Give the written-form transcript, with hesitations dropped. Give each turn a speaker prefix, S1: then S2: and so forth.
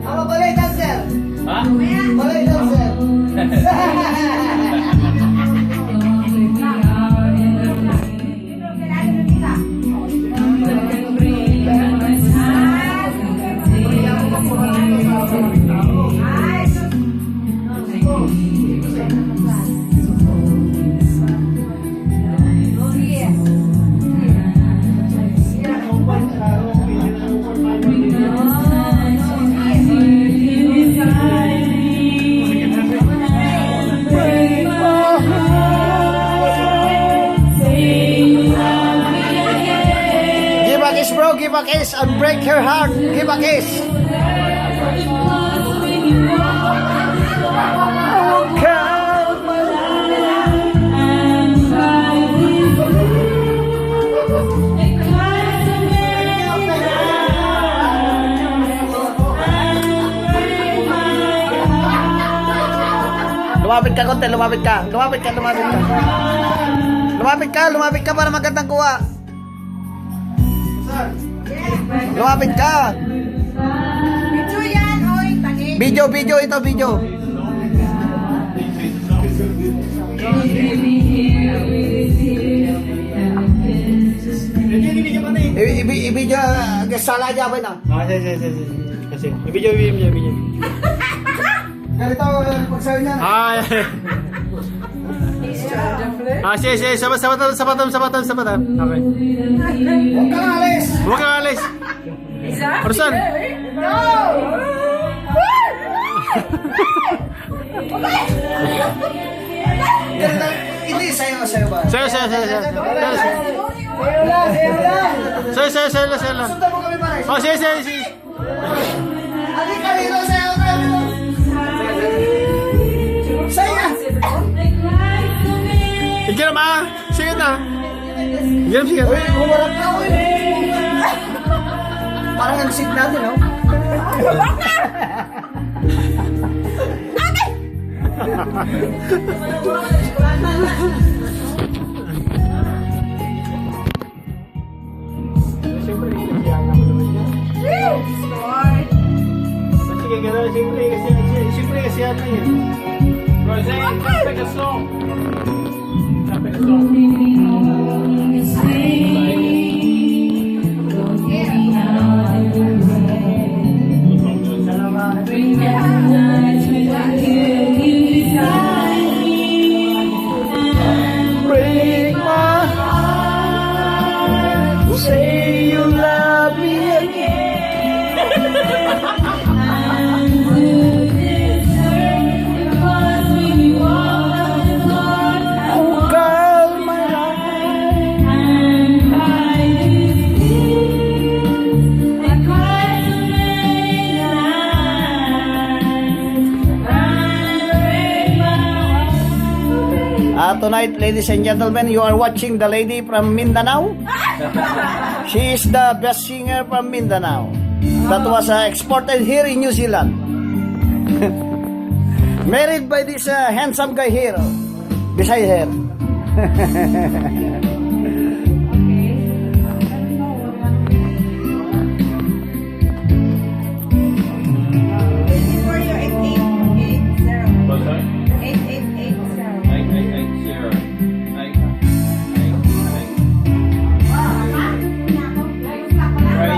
S1: Ako balay dancer.
S2: Ha?
S1: Balay dancer. Give a kiss, bro. Give a kiss and break her heart. Give a kiss. Lumapit ka konti, lumapit ka. Lumapit ka, lumapit ka. Lumapit ka, lumapit ka para magandang kuha. Lumapit ka.
S3: Video yan, oy, tangi.
S1: Video, video ito, video. Ibidyo, sala dyan ba na?
S2: Sige. Kasi, video.
S1: Ganito, pagsayo niya.
S2: Sige. Sabatan. Okay.
S1: Huwag kang alis.
S2: Huwag kang alis. Arusan.
S3: No!
S1: Ganito, hindi, sayo ba?
S2: Sayo.
S1: Sayo lang.
S2: Sayo.
S1: Sundan mo kami pare.
S2: Sige.
S1: Adi ka dito, sayo ka. Sayo na.
S2: Ikiram sige na. Sige.
S1: Uy, humarap na, uy. Parang ang sit natin, no?
S2: Siyempre kasi ano yun. Roseanne, kapag a song. Kapag a song.
S1: Break my heart. Say you love me again. Call my tonight, ladies and gentlemen, you are watching the lady from Mindanao. She is the best singer from Mindanao. That was exported here in New Zealand. Married by this handsome guy here beside her.